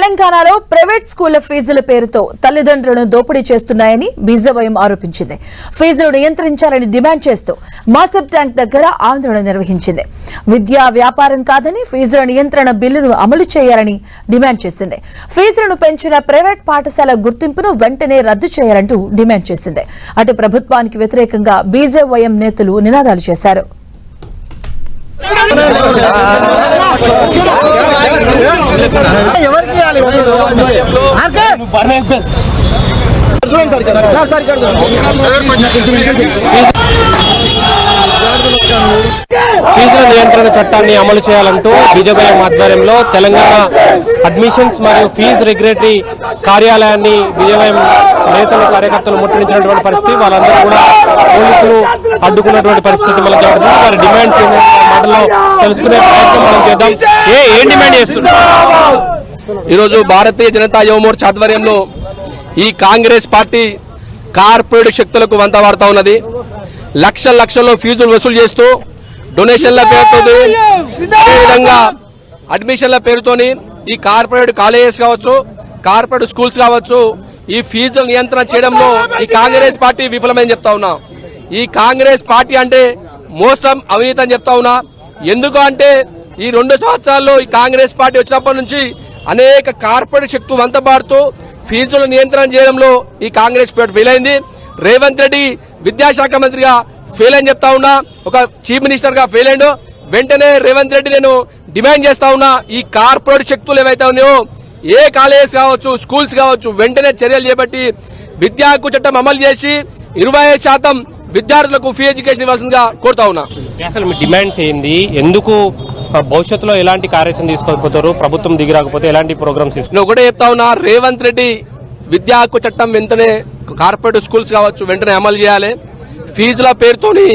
తెలంగాణలో ప్రైవేట్ స్కూళ్ల ఫీజుల పేరుతో తల్లిదండ్రులను దోపిడీ చేస్తున్నాయని బీజేవైఎం ఆరోపించింది. ఫీజులు నియంత్రించాలని డిమాండ్ చేస్తూ మాసబ్ ట్యాంక్ దగ్గర ఆందోళన నిర్వహించింది. విద్యా వ్యాపారం కాదని ఫీజుల నియంత్రణ బిల్లును అమలు చేయాలని డిమాండ్ చేసింది. ఫీజులను పెంచిన ప్రైవేట్ పాఠశాల గుర్తింపును వెంటనే రద్దు చేయాలంటూ డిమాండ్ చేసింది. అటు ప్రభుత్వానికి వ్యతిరేకంగా బీజేవైఎం నేతలు నినాదాలు చేశారు. ఫీజుల నియంత్రణ చట్టాన్ని అమలు చేయాలంటూ బీజేవైఎం ఆధ్వర్యంలో తెలంగాణ అడ్మిషన్స్ మరియు ఫీజు రెగ్యులేటరీ కార్యాలయాన్ని బీజేవైఎం నేతలు కార్యకర్తలు ముట్టడించినటువంటి పరిస్థితి, వాళ్ళందరూ కూడా పోలీసులు అడ్డుకున్నటువంటి పరిస్థితి మనకు కనబడుతుంది. వారి డిమాండ్స్ మాటల్లో తెలుసుకునే ప్రయత్నం మనం చేద్దాం. ఏం డిమాండ్ చేస్తున్నారు? ఈరోజు భారతీయ జనతా యువ మోర్చా ఆధ్వర్యంలో ఈ కాంగ్రెస్ పార్టీ కార్పొరేట్ శక్తులకు వంత వాడుతా ఉన్నది. లక్షల్లో ఫీజులు వసూలు చేస్తూ డొనేషన్ల పేరుతో, అదేవిధంగా అడ్మిషన్ల పేరుతోని ఈ కార్పొరేట్ కాలేజెస్ కావచ్చు, కార్పొరేట్ స్కూల్స్ కావచ్చు, ఈ ఫీజుల నియంత్రణ చేయడంలో ఈ కాంగ్రెస్ పార్టీ విఫలమని చెప్తా ఉన్నా. ఈ కాంగ్రెస్ పార్టీ అంటే మోసం, అవినీతి అని చెప్తా ఉన్నా. ఎందుకు అంటే ఈ 2 సంవత్సరాల్లో ఈ కాంగ్రెస్ పార్టీ వచ్చినప్పటి నుంచి అనేక కార్పొరేట్ శక్తులు వంతబాడుతూ ఫీజుల నియంత్రణ చేయడంలో ఈ కాంగ్రెస్ పార్టీ ఫెయిల్ అయింది. రేవంత్ రెడ్డి విద్యాశాఖ మంత్రిగా ఫెయిల్ అని చెప్తా ఉన్నా, ఒక చీఫ్ మినిస్టర్ గా ఫెయిల్ అయ్యాడు. వెంటనే రేవంత్ రెడ్డి నేను డిమాండ్ చేస్తా ఉన్నా, ఈ కార్పొరేట్ శక్తులు ఏవైతే ఉన్నాయో ఏ కాలేజెస్ కావచ్చు, స్కూల్స్ కావచ్చు, వెంటనే చర్యలు చేపట్టి విద్యా హక్కు చట్టం అమలు చేసి 25% విద్యార్థులకు ఫ్రీ ఎడ్యుకేషన్ ఇవ్వాల్సిందిగా కోరుతా ఉన్నా. అసలు మీ డిమాండ్స్ ఏంది? ఎందుకు భవిష్యత్తులో ఎలాంటి కార్యాచరణ తీసుకోకపోతారు? ప్రభుత్వం దిగి రాకపోతే ఎలాంటి ప్రోగ్రామ్స్ తీసుకు? నేను ఒకటే చెప్తా ఉన్నా, రేవంత్ రెడ్డి విద్యా హక్కు చట్టం వెంటనే కార్పొరేట్ స్కూల్స్ కావచ్చు వెంటనే అమలు చేయాలి. ఫీజుల పేరుతోని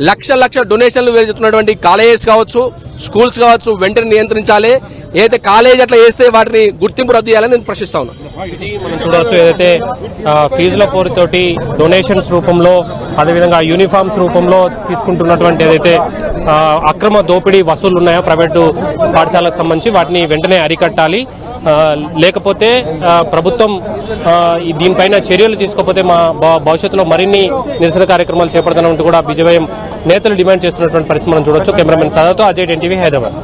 లక్షల డొనేషన్లు వేస్తున్నటువంటి కాలేజెస్ కావచ్చు, స్కూల్స్ కావచ్చు వెంటనే నియంత్రించాలి. ఏదైతే కాలేజ్ అట్లా వేస్తే వాటిని గుర్తింపు రద్దు చేయాలని నేను ప్రశ్నిస్తా ఉన్నా. మనం చూడవచ్చు, ఏదైతే ఫీజుల పేరుతోటి డొనేషన్స్ రూపంలో, అదేవిధంగా యూనిఫామ్స్ రూపంలో తీసుకుంటున్నటువంటి ఏదైతే అక్రమ దోపిడీ వసూళ్లు ఉన్నాయో ప్రైవేటు పాఠశాలకు సంబంధించి వాటిని వెంటనే అరికట్టాలి. లేకపోతే ప్రభుత్వం దీనిపైన చర్యలు తీసుకోకపోతే మా భవిష్యత్తులో మరిన్ని నిరసన కార్యక్రమాలు చేపడతానంటూ కూడా బీజేవైఎం నేతలు డిమాండ్ చేస్తున్నటువంటి పరిస్థితి మనం చూడొచ్చు. కెమెరామెన్ సాదాతో అజయ్, ఎన్టీవీ, హైదరాబాద్.